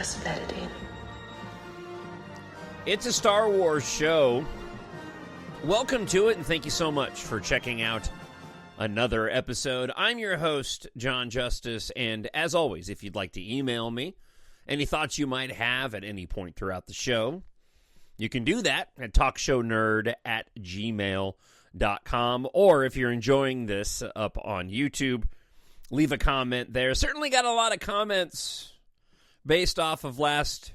Just let it in. It's a Star Wars show. Welcome to it, and thank you so much for checking out another episode. I'm your host, John Justice, and as always, if you'd like to email me any thoughts you might have at any point throughout the show, you can do that at TalkShowNerd@gmail.com, or if you're enjoying this up on YouTube, leave a comment there. Certainly got a lot of comments based off of last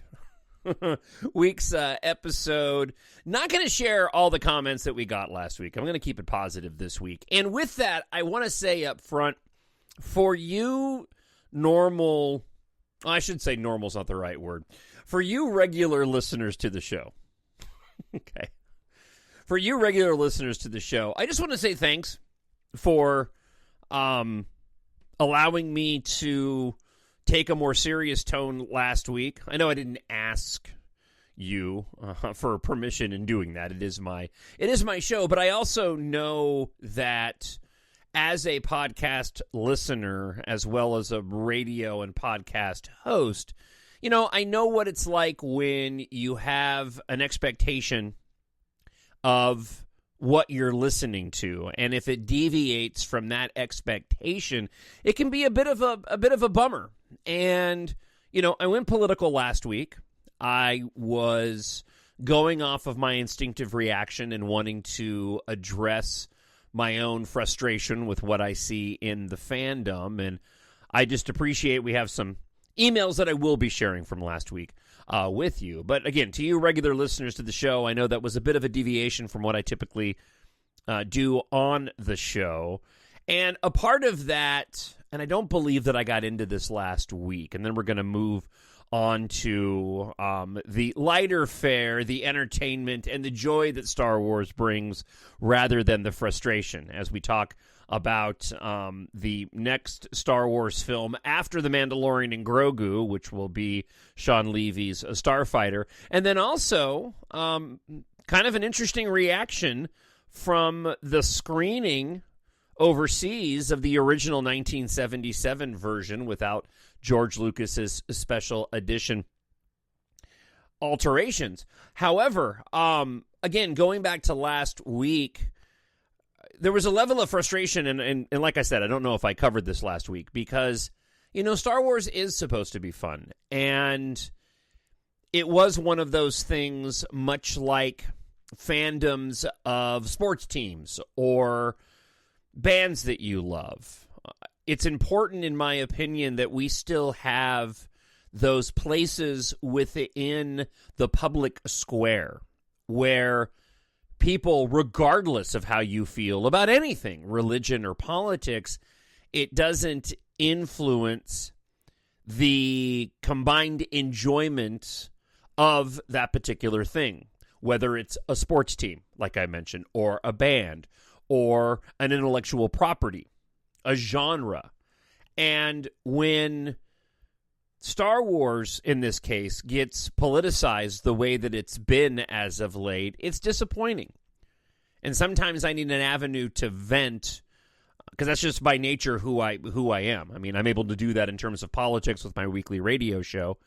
week's episode. Not going to share all the comments that we got last week. I'm going to keep it positive this week. And with that, I want to say up front, for you normal, I should say normal's not the right word. For you regular listeners to the show, okay. For you regular listeners to the show, I just want to say thanks for allowing me to take a more serious tone last week. I know I didn't ask you for permission in doing that. It is my show, but I also know that as a podcast listener, as well as a radio and podcast host, you know, I know what it's like when you have an expectation of what you're listening to, and if it deviates from that expectation, it can be a bit of a bummer. And you know, I went political last week. I was going off of my instinctive reaction and wanting to address my own frustration with what I see in the fandom, and I just appreciate we have some emails that I will be sharing from last week with you. But again, to you regular listeners to the show, I know that was a bit of a deviation from what I typically do on the show. And a part of that, and I don't believe that I got into this last week, and then we're going to move on to the lighter fare, the entertainment, and the joy that Star Wars brings rather than the frustration, as we talk about the next Star Wars film after The Mandalorian and Grogu, which will be Sean Levy's Starfighter. And then also kind of an interesting reaction from the screening overseas of the original 1977 version without George Lucas's special edition alterations. However, again, going back to last week, there was a level of frustration, and like I said, I don't know if I covered this last week, because, you know, Star Wars is supposed to be fun, and it was one of those things, much like fandoms of sports teams or bands that you love. It's important, in my opinion, that we still have those places within the public square where people, regardless of how you feel about anything, religion or politics, it doesn't influence the combined enjoyment of that particular thing, whether it's a sports team, like I mentioned, or a band, or an intellectual property, a genre. And when Star Wars, in this case, gets politicized the way that it's been as of late, it's disappointing. And sometimes I need an avenue to vent, because that's just by nature who I am. I mean, I'm able to do that in terms of politics with my weekly radio show.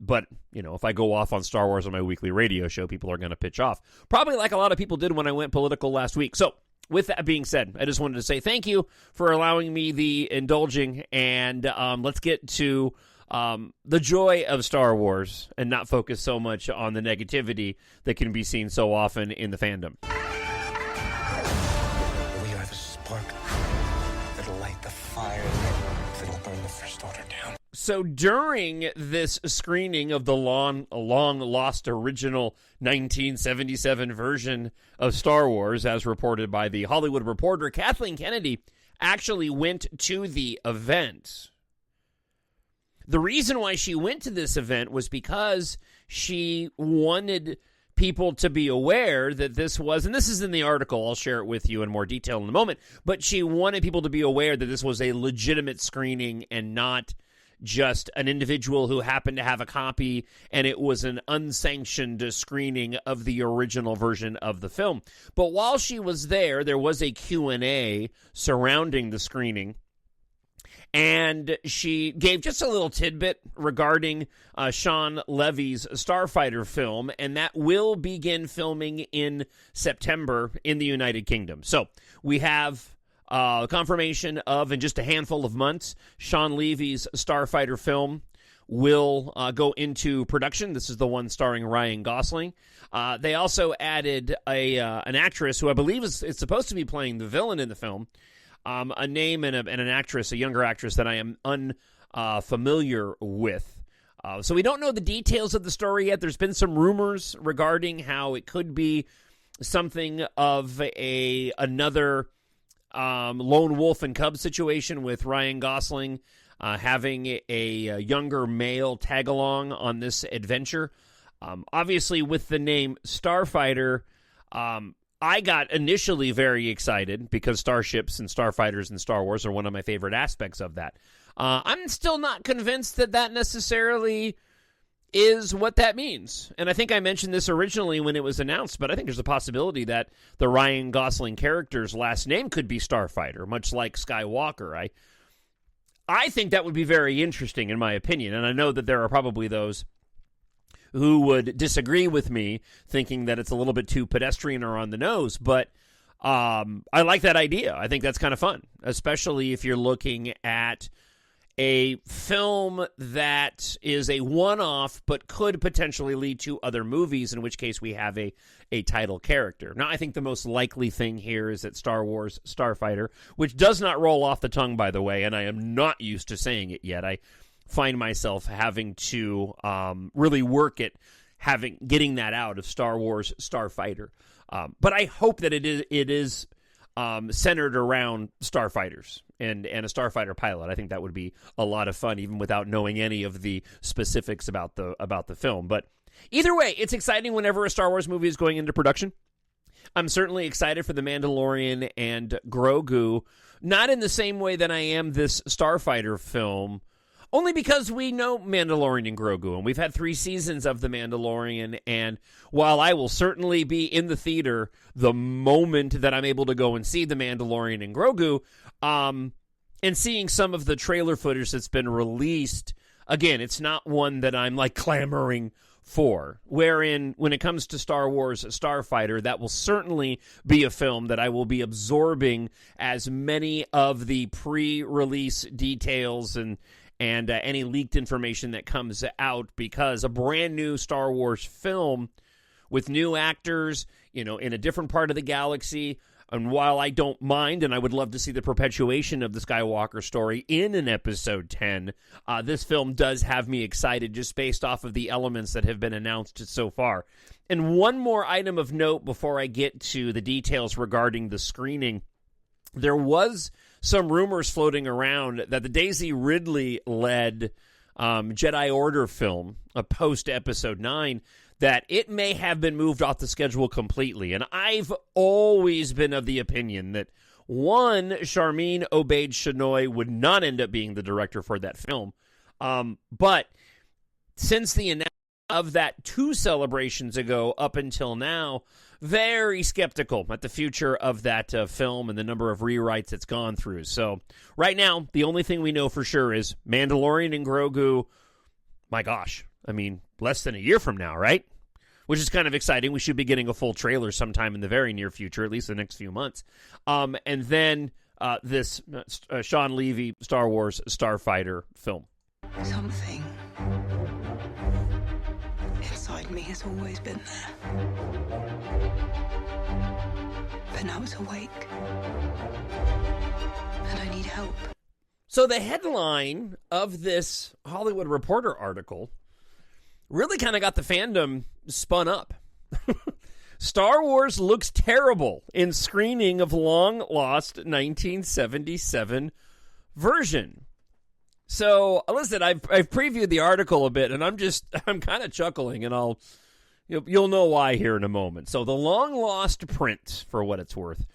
But, you know, if I go off on Star Wars on my weekly radio show, people are going to pitch off. Probably like a lot of people did when I went political last week. So, with that being said, I just wanted to say thank you for allowing me the indulging, and let's get to the joy of Star Wars and not focus so much on the negativity that can be seen so often in the fandom. We are the spark that'll light the fire that'll burn the First Order down. So during this screening of the long-lost original 1977 version of Star Wars, as reported by The Hollywood Reporter, Kathleen Kennedy actually went to the event. The reason why she went to this event was because she wanted people to be aware that this was, and this is in the article, I'll share it with you in more detail in a moment, but she wanted people to be aware that this was a legitimate screening and not just an individual who happened to have a copy and it was an unsanctioned screening of the original version of the film. But while she was there, there was a Q&A surrounding the screening. And she gave just a little tidbit regarding Sean Levy's Starfighter film, and that will begin filming in September in the United Kingdom. So we have confirmation of, in just a handful of months, Sean Levy's Starfighter film will go into production. This is the one starring Ryan Gosling. They also added an actress who I believe is supposed to be playing the villain in the film, a name and an actress, a younger actress that I am unfamiliar with. So we don't know the details of the story yet. There's been some rumors regarding how it could be something of another lone wolf and cub situation with Ryan Gosling having a younger male tag along on this adventure. Obviously, with the name Starfighter, I got initially very excited because starships and starfighters in Star Wars are one of my favorite aspects of that. I'm still not convinced that necessarily is what that means. And I think I mentioned this originally when it was announced, but I think there's a possibility that the Ryan Gosling character's last name could be Starfighter, much like Skywalker. I think that would be very interesting, in my opinion, and I know that there are probably those who would disagree with me, thinking that it's a little bit too pedestrian or on the nose, but I like that idea. I think that's kind of fun, especially if you're looking at a film that is a one-off but could potentially lead to other movies, in which case we have a title character. Now, I think the most likely thing here is that Star Wars Starfighter, which does not roll off the tongue, by the way, and I am not used to saying it yet. I find myself having to really work at getting that out of Star Wars Starfighter. But I hope that it is centered around starfighters and a starfighter pilot. I think that would be a lot of fun, even without knowing any of the specifics about the film. But either way, it's exciting whenever a Star Wars movie is going into production. I'm certainly excited for The Mandalorian and Grogu, not in the same way that I am this Starfighter film, only because we know Mandalorian and Grogu, and we've had 3 seasons of The Mandalorian, and while I will certainly be in the theater the moment that I'm able to go and see The Mandalorian and Grogu, and seeing some of the trailer footage that's been released, again, it's not one that I'm like clamoring for, wherein when it comes to Star Wars Starfighter, that will certainly be a film that I will be absorbing as many of the pre-release details and any leaked information that comes out, because a brand new Star Wars film with new actors, in a different part of the galaxy, and while I don't mind, and I would love to see the perpetuation of the Skywalker story in an Episode 10, this film does have me excited just based off of the elements that have been announced so far. And one more item of note before I get to the details regarding the screening. There was some rumors floating around that the Daisy Ridley-led Jedi Order film, a post-Episode 9, that it may have been moved off the schedule completely. And I've always been of the opinion that, one, Sharmeen Obaid-Chinoy would not end up being the director for that film. But since the announcement of that 2 celebrations ago up until now, very skeptical at the future of that film and the number of rewrites it's gone through. So right now, the only thing we know for sure is Mandalorian and Grogu, my gosh, I mean, less than a year from now, right? Which is kind of exciting. We should be getting a full trailer sometime in the very near future, at least the next few months. And then this Sean Levy Star Wars Starfighter film. Something inside me has always been there. But now it's awake. And I need help. So the headline of this Hollywood Reporter article really kind of got the fandom spun up. Star Wars looks terrible in screening of long-lost 1977 version. So, listen, I've previewed the article a bit, and I'm kind of chuckling, and you'll know why here in a moment. So, the long-lost print, for what it's worth,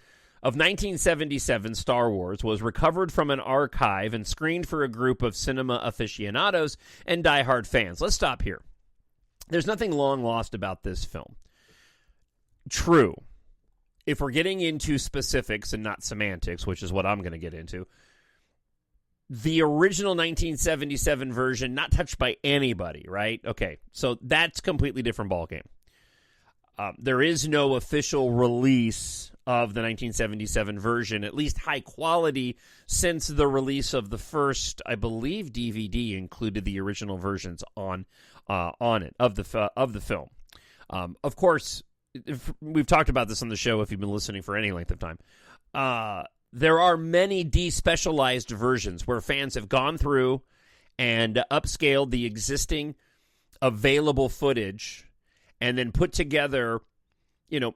of 1977 Star Wars was recovered from an archive and screened for a group of cinema aficionados and diehard fans. Let's stop here. There's nothing long-lost about this film. True. If we're getting into specifics and not semantics, which is what I'm going to get into, the original 1977 version, not touched by anybody, right? Okay, so that's completely different ballgame. There is no official release of the 1977 version, at least high quality, since the release of the first, I believe, DVD included the original versions on it of the film. Of course, we've talked about this on the show if you've been listening for any length of time. There are many despecialized versions where fans have gone through and upscaled the existing available footage and then put together,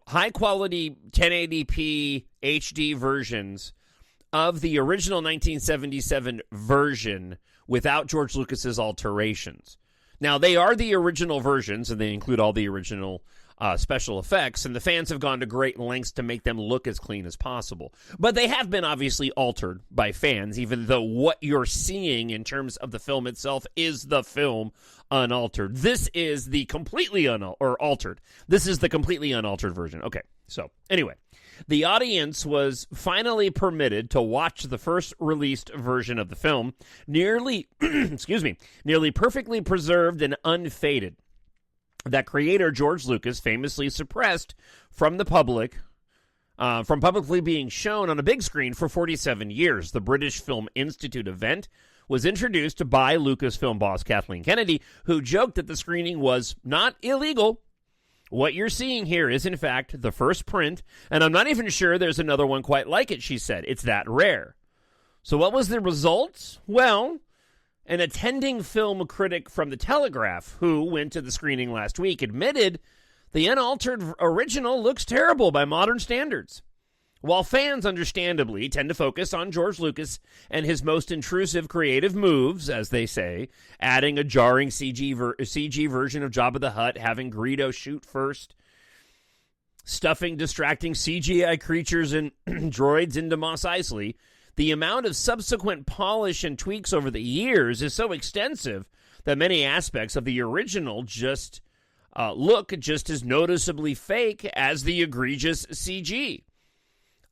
high-quality 1080p HD versions of the original 1977 version without George Lucas's alterations. Now, they are the original versions, and they include all the original special effects, and the fans have gone to great lengths to make them look as clean as possible. But they have been obviously altered by fans, even though what you're seeing in terms of the film itself is the film unaltered. This is the completely altered. This is the completely unaltered version. Okay, so anyway, the audience was finally permitted to watch the first released version of the film, nearly perfectly preserved and unfaded, that creator George Lucas famously suppressed from the public, from publicly being shown on a big screen for 47 years. The British Film Institute event was introduced by Lucasfilm boss Kathleen Kennedy, who joked that the screening was not illegal. What you're seeing here is, in fact, the first print, and I'm not even sure there's another one quite like it, she said. It's that rare. So what was the result? Well, an attending film critic from The Telegraph, who went to the screening last week, admitted the unaltered original looks terrible by modern standards. While fans, understandably, tend to focus on George Lucas and his most intrusive creative moves, as they say, adding a jarring CG version of Jabba the Hutt, having Greedo shoot first, stuffing distracting CGI creatures and droids into Mos Eisley, the amount of subsequent polish and tweaks over the years is so extensive that many aspects of the original just look just as noticeably fake as the egregious CG.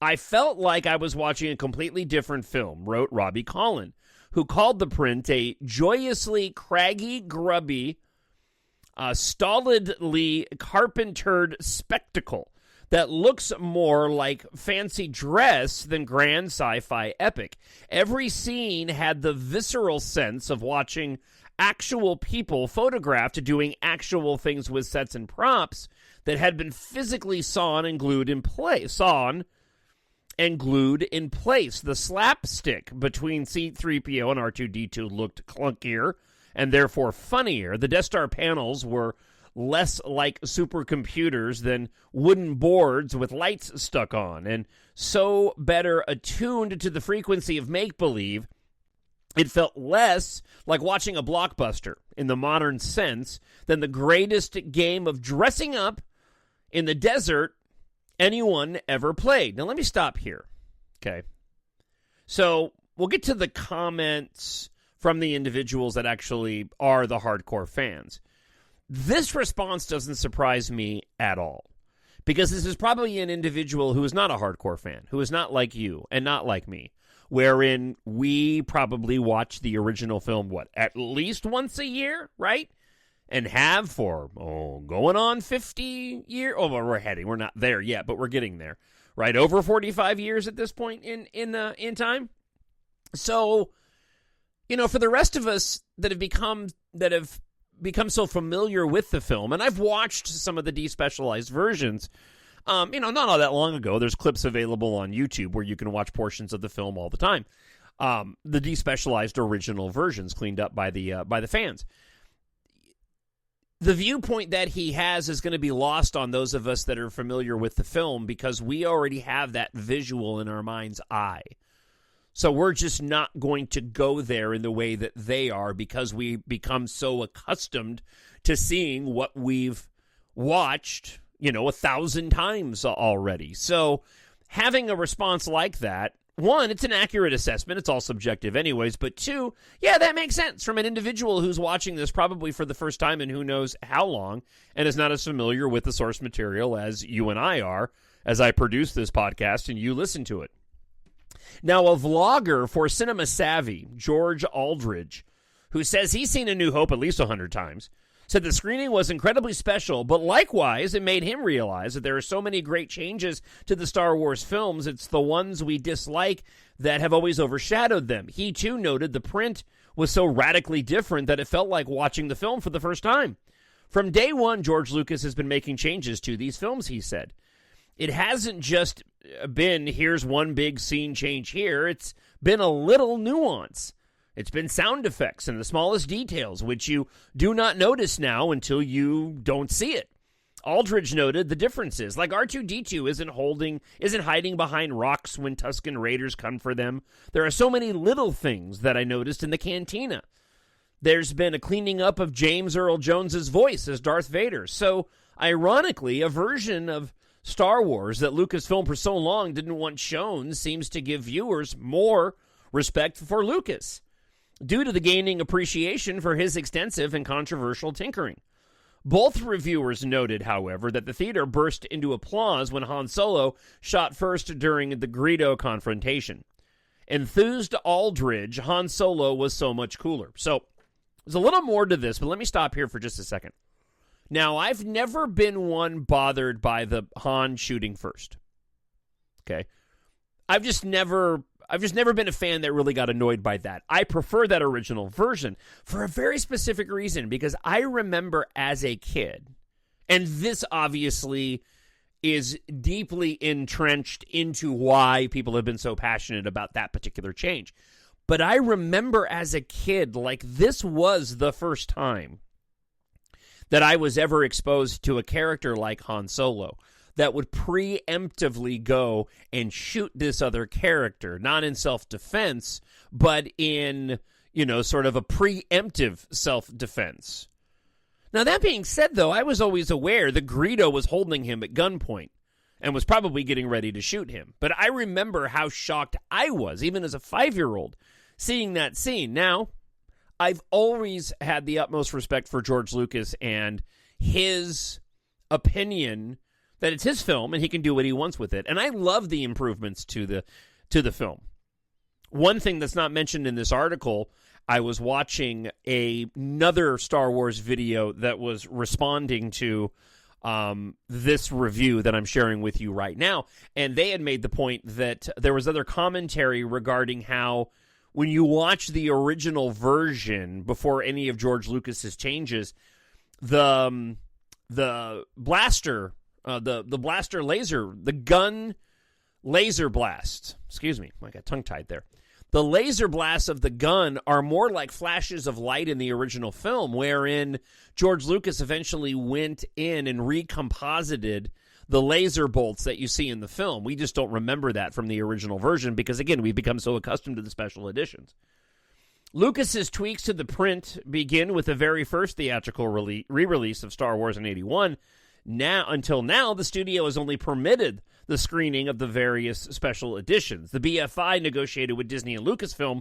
I felt like I was watching a completely different film, wrote Robbie Collin, who called the print a joyously craggy, grubby, stolidly carpentered spectacle that looks more like fancy dress than grand sci-fi epic. Every scene had the visceral sense of watching actual people photographed doing actual things with sets and props that had been physically sawn and glued in place. The slapstick between C-3PO and R2-D2 looked clunkier and therefore funnier. The Death Star panels were less like supercomputers than wooden boards with lights stuck on, and so better attuned to the frequency of make-believe, it felt less like watching a blockbuster in the modern sense than the greatest game of dressing up in the desert anyone ever played. Now, let me stop here, okay? So, we'll get to the comments from the individuals that actually are the hardcore fans. This response doesn't surprise me at all, because this is probably an individual who is not a hardcore fan, who is not like you and not like me, wherein we probably watch the original film, at least once a year, right? And have for, going on 50 years. We're not there yet, but we're getting there, right? Over 45 years at this point in time. So, for the rest of us that have become so familiar with the film, and I've watched some of the despecialized versions, not all that long ago. There's clips available on YouTube where you can watch portions of the film all the time. The despecialized original versions cleaned up by the fans. The viewpoint that he has is going to be lost on those of us that are familiar with the film, because we already have that visual in our mind's eye. So we're just not going to go there in the way that they are, because we become so accustomed to seeing what we've watched, 1,000 times already. So having a response like that, one, it's an accurate assessment. It's all subjective anyways. But two, yeah, that makes sense from an individual who's watching this probably for the first time and who knows how long and is not as familiar with the source material as you and I are, as I produce this podcast and you listen to it. Now, a vlogger for Cinema Savvy, George Aldridge, who says he's seen A New Hope at least 100 times, said the screening was incredibly special, but likewise, it made him realize that there are so many great changes to the Star Wars films, it's the ones we dislike that have always overshadowed them. He, too, noted the print was so radically different that it felt like watching the film for the first time. From day one, George Lucas has been making changes to these films, he said. It hasn't just been, here's one big scene change here. It's been a little nuance. It's been sound effects and the smallest details, which you do not notice now until you don't see it. Aldridge noted the differences, like R2-D2 isn't hiding behind rocks when Tusken Raiders come for them. There are so many little things that I noticed in the cantina. There's been a cleaning up of James Earl Jones's voice as Darth Vader. So, ironically, a version of Star Wars that Lucasfilm for so long didn't want shown seems to give viewers more respect for Lucas, due to the gaining appreciation for his extensive and controversial tinkering. Both reviewers noted, however, that the theater burst into applause when Han Solo shot first during the Greedo confrontation. Enthused Aldridge, Han Solo was so much cooler. So, there's a little more to this, but let me stop here for just a second. Now, I've never been one bothered by the Han shooting first. Okay? I've just never been a fan that really got annoyed by that. I prefer that original version for a very specific reason, because I remember as a kid, and this obviously is deeply entrenched into why people have been so passionate about that particular change. But I remember as a kid, like, this was the first time that I was ever exposed to a character like Han Solo that would preemptively go and shoot this other character, not in self-defense, but in, sort of a preemptive self-defense. Now, that being said, though, I was always aware that Greedo was holding him at gunpoint and was probably getting ready to shoot him. But I remember how shocked I was, even as a 5-year-old, seeing that scene. Now, I've always had the utmost respect for George Lucas and his opinion that it's his film and he can do what he wants with it. And I love the improvements to the film. One thing that's not mentioned in this article, I was watching another Star Wars video that was responding to this review that I'm sharing with you right now. And they had made the point that there was other commentary regarding how when you watch the original version before any of George Lucas's changes, the blaster, the blaster laser, the gun laser blast, excuse me, I got tongue-tied there. The laser blasts of the gun are more like flashes of light in the original film, wherein George Lucas eventually went in and recomposited the laser bolts that you see in the film. We just don't remember that from the original version because, again, we've become so accustomed to the special editions. Lucas's tweaks to the print begin with the very first theatrical re-release of Star Wars in 1981. Until now, the studio has only permitted the screening of the various special editions. The BFI negotiated with Disney and Lucasfilm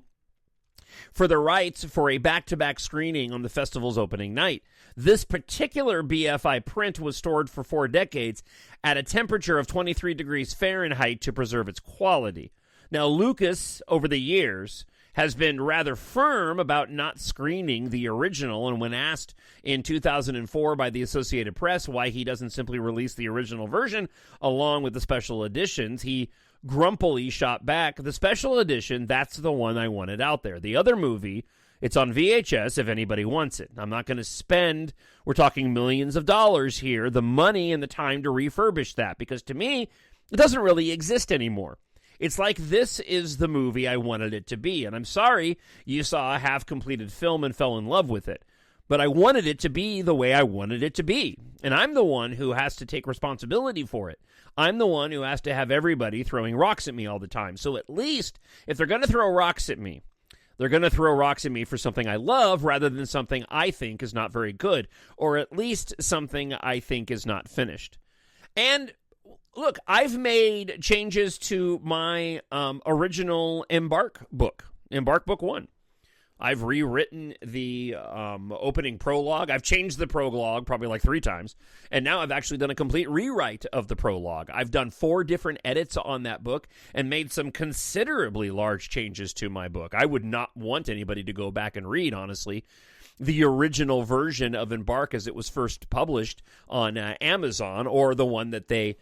for the rights for a back-to-back screening on the festival's opening night. This particular BFI print was stored for 4 decades at a temperature of 23 degrees Fahrenheit to preserve its quality. Now, Lucas, over the years, has been rather firm about not screening the original, and when asked in 2004 by the Associated Press why he doesn't simply release the original version along with the special editions, he grumpily shot back, "The special edition, that's the one I wanted out there. The other movie, it's on VHS if anybody wants it. I'm not going to spend, we're talking millions of dollars here, the money and the time to refurbish that, because to me, it doesn't really exist anymore. It's like this is the movie I wanted it to be, and I'm sorry you saw a half-completed film and fell in love with it, but I wanted it to be the way I wanted it to be, and I'm the one who has to take responsibility for it. I'm the one who has to have everybody throwing rocks at me all the time, so at least if they're going to throw rocks at me, they're going to throw rocks at me for something I love rather than something I think is not very good, or at least something I think is not finished." And look, I've made changes to my original EMBARK book, EMBARK Book 1. I've rewritten the opening prologue. I've changed the prologue probably like 3 times. And now I've actually done a complete rewrite of the prologue. I've done 4 different edits on that book and made some considerably large changes to my book. I would not want anybody to go back and read, honestly, the original version of EMBARK as it was first published on Amazon, or the one that they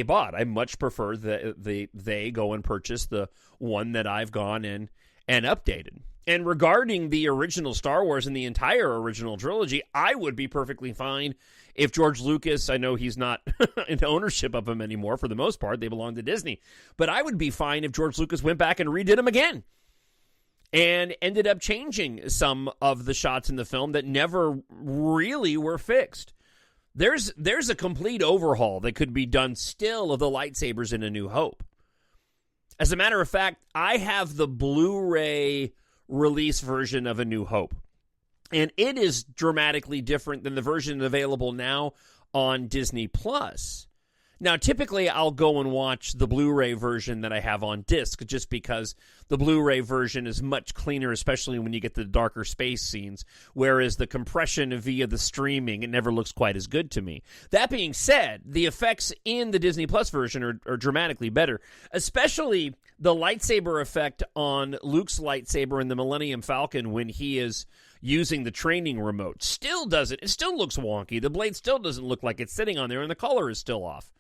bought. I much prefer they go and purchase the one that I've gone in and updated. And regarding the original Star Wars and the entire original trilogy, I would be perfectly fine if George Lucas, I know he's not in ownership of them anymore for the most part, they belong to Disney, but I would be fine if George Lucas went back and redid them again and ended up changing some of the shots in the film that never really were fixed. There's a complete overhaul that could be done still of the lightsabers in A New Hope. As a matter of fact, I have the Blu-ray release version of A New Hope, and it is dramatically different than the version available now on Disney Plus. Now, typically, I'll go and watch the Blu-ray version that I have on disc, just because the Blu-ray version is much cleaner, especially when you get the darker space scenes, whereas the compression via the streaming, it never looks quite as good to me. That being said, the effects in the Disney Plus version are dramatically better, especially the lightsaber effect on Luke's lightsaber in the Millennium Falcon when he is using the training remote. It still looks wonky. The blade still doesn't look like it's sitting on there, and the color is still off,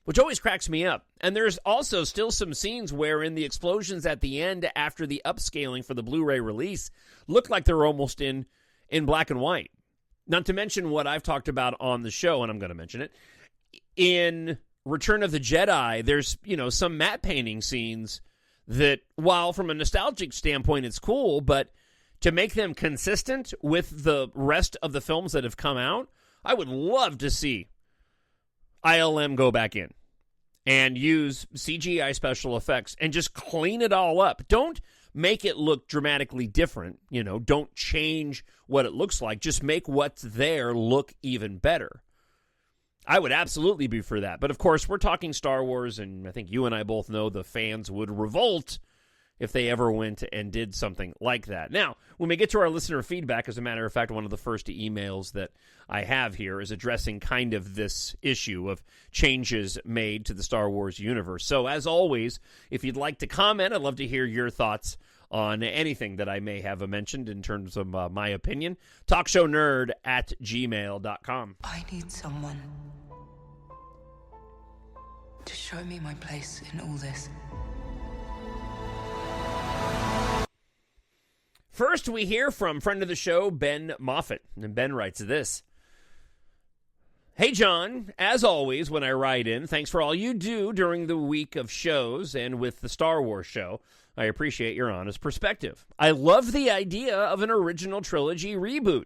which always cracks me up. And there's also still some scenes wherein the explosions at the end after the upscaling for the Blu-ray release look like they're almost in black and white. Not to mention what I've talked about on the show, and I'm going to mention it. In Return of the Jedi, there's, some matte painting scenes that, while from a nostalgic standpoint it's cool, but to make them consistent with the rest of the films that have come out, I would love to see ILM go back in and use CGI special effects and just clean it all up. Don't make it look dramatically different. Don't change what it looks like. Just make what's there look even better. I would absolutely be for that. But, of course, we're talking Star Wars, and I think you and I both know the fans would revolt if they ever went and did something like that. Now, when we get to our listener feedback, as a matter of fact, one of the first emails that I have here is addressing kind of this issue of changes made to the Star Wars universe. So, as always, if you'd like to comment, I'd love to hear your thoughts on anything that I may have mentioned in terms of my opinion. TalkShowNerd@gmail.com. I need someone to show me my place in all this. First, we hear from friend of the show, Ben Moffat. And Ben writes this. Hey, John, as always, when I write in, thanks for all you do during the week of shows and with the Star Wars show. I appreciate your honest perspective. I love the idea of an original trilogy reboot.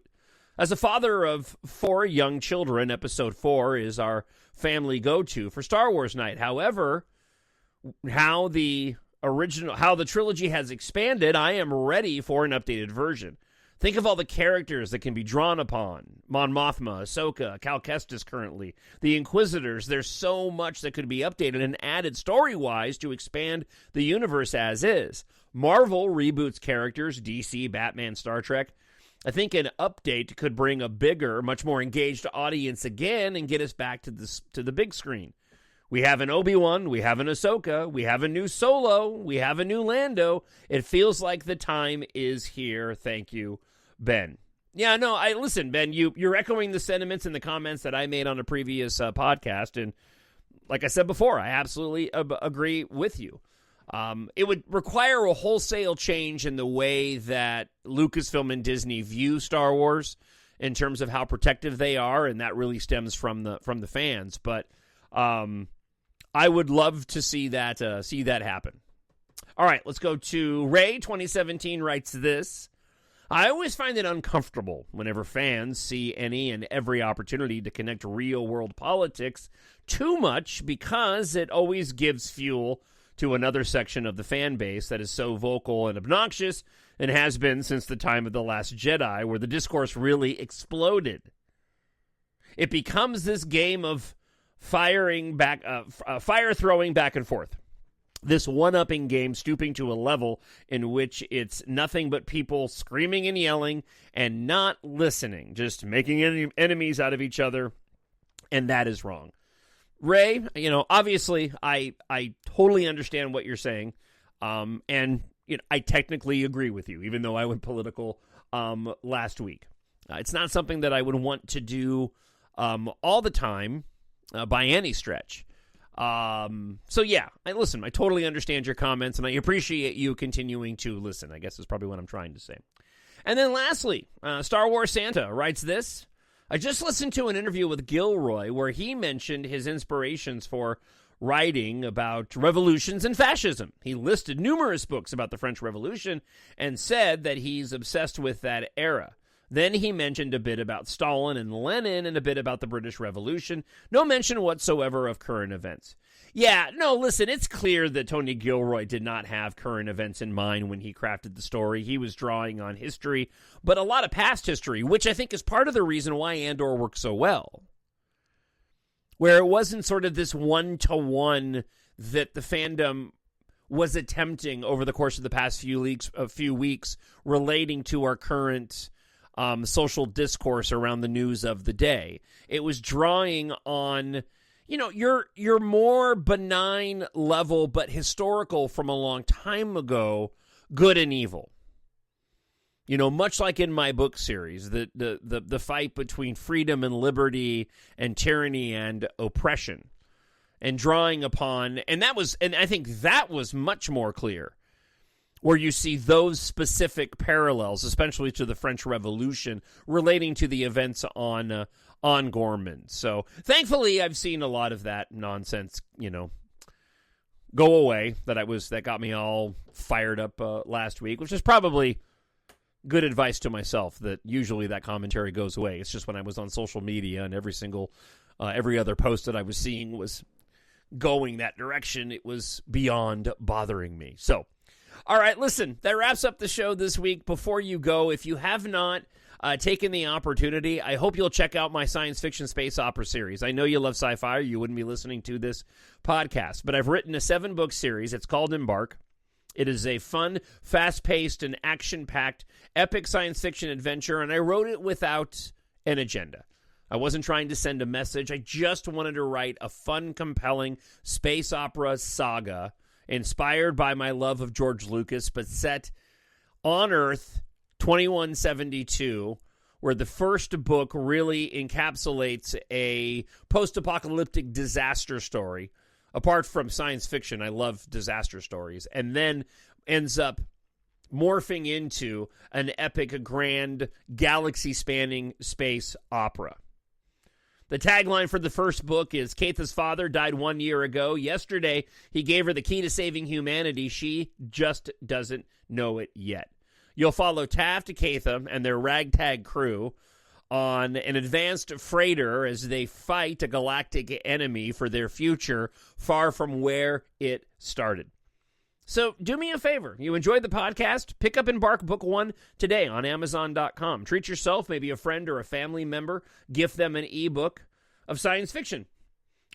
As a father of 4 young children, episode 4 is our family go-to for Star Wars night. However, how the trilogy has expanded, I am ready for an updated version. Think of all the characters that can be drawn upon. Mon Mothma, Ahsoka, Cal Kestis currently, the Inquisitors. There's so much that could be updated and added story-wise to expand the universe as is. Marvel reboots characters, DC, Batman, Star Trek. I think an update could bring a bigger, much more engaged audience again and get us back to the big screen. We have an Obi-Wan, we have an Ahsoka, we have a new Solo, we have a new Lando. It feels like the time is here. Thank you, Ben. Yeah, no, listen, Ben, you're echoing the sentiments and the comments that I made on a previous podcast, and like I said before, I absolutely agree with you. It would require a wholesale change in the way that Lucasfilm and Disney view Star Wars in terms of how protective they are, and that really stems from the fans. But I would love to see that happen. All right, let's go to Ray. 2017 writes this. I always find it uncomfortable whenever fans see any and every opportunity to connect real-world politics too much, because it always gives fuel to another section of the fan base that is so vocal and obnoxious, and has been since the time of The Last Jedi, where the discourse really exploded. It becomes this game of fire throwing back and forth. This one-upping game stooping to a level in which it's nothing but people screaming and yelling and not listening, just making enemies out of each other, and that is wrong. Ray, obviously, I totally understand what you're saying, and I technically agree with you, even though I went political last week. It's not something that I would want to do all the time by any stretch. So yeah, I totally understand your comments, and I appreciate you continuing to listen, I guess is probably what I'm trying to say. And then lastly, Star Wars Santa writes this. I just listened to an interview with Gilroy where he mentioned his inspirations for writing about revolutions and fascism. He listed numerous books about the French Revolution and said that he's obsessed with that era. Then he mentioned a bit about Stalin and Lenin and a bit about the British Revolution. No mention whatsoever of current events. Yeah, no, listen, it's clear that Tony Gilroy did not have current events in mind when he crafted the story. He was drawing on history, but a lot of past history, which I think is part of the reason why Andor worked so well. Where it wasn't sort of this one-to-one that the fandom was attempting over the course of the past few weeks relating to our current social discourse around the news of the day. It was drawing on, your more benign level, but historical from a long time ago, good and evil. Much like in my book series, the fight between freedom and liberty and tyranny and oppression, and drawing upon, and I think that was much more clear, where you see those specific parallels, especially to the French Revolution, relating to the events on Gorman. So thankfully, I've seen a lot of that nonsense, go away. That got me all fired up last week, which is probably good advice to myself. That usually that commentary goes away. It's just when I was on social media and every other post that I was seeing was going that direction, it was beyond bothering me. So. All right, listen, that wraps up the show this week. Before you go, if you have not taken the opportunity, I hope you'll check out my science fiction space opera series. I know you love sci-fi, or you wouldn't be listening to this podcast, but I've written a 7-book series. It's called EMBARK. It is a fun, fast-paced, and action-packed epic science fiction adventure, and I wrote it without an agenda. I wasn't trying to send a message. I just wanted to write a fun, compelling space opera saga inspired by my love of George Lucas, but set on Earth 2172, where the first book really encapsulates a post-apocalyptic disaster story. Apart from science fiction, I love disaster stories, and then ends up morphing into an epic, grand, galaxy-spanning space opera. The tagline for the first book is, Katha's father died 1 year ago. Yesterday, he gave her the key to saving humanity. She just doesn't know it yet. You'll follow Taft, Katha, and their ragtag crew on an advanced freighter as they fight a galactic enemy for their future far from where it started. So do me a favor. You enjoyed the podcast? Pick up EMBARK Book 1 today on Amazon.com. Treat yourself, maybe a friend or a family member. Gift them an ebook of science fiction.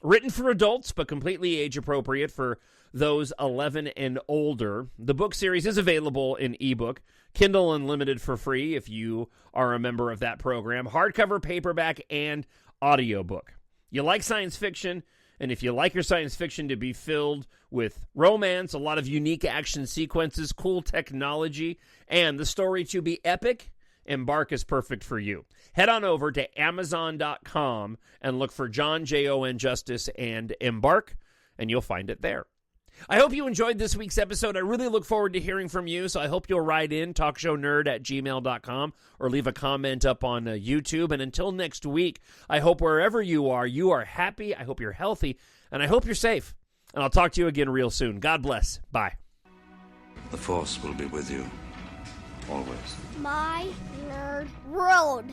Written for adults, but completely age-appropriate for those 11 and older. The book series is available in ebook, Kindle Unlimited for free if you are a member of that program, hardcover, paperback, and audiobook. You like science fiction? And if you like your science fiction to be filled with romance, a lot of unique action sequences, cool technology, and the story to be epic, EMBARK is perfect for you. Head on over to Amazon.com and look for John Jon Justice and EMBARK, and you'll find it there. I hope you enjoyed this week's episode. I really look forward to hearing from you, so I hope you'll write in, TalkShowNerd@gmail.com, or leave a comment up on YouTube. And until next week, I hope wherever you are happy, I hope you're healthy, and I hope you're safe. And I'll talk to you again real soon. God bless. Bye. The Force will be with you, always. My nerd world.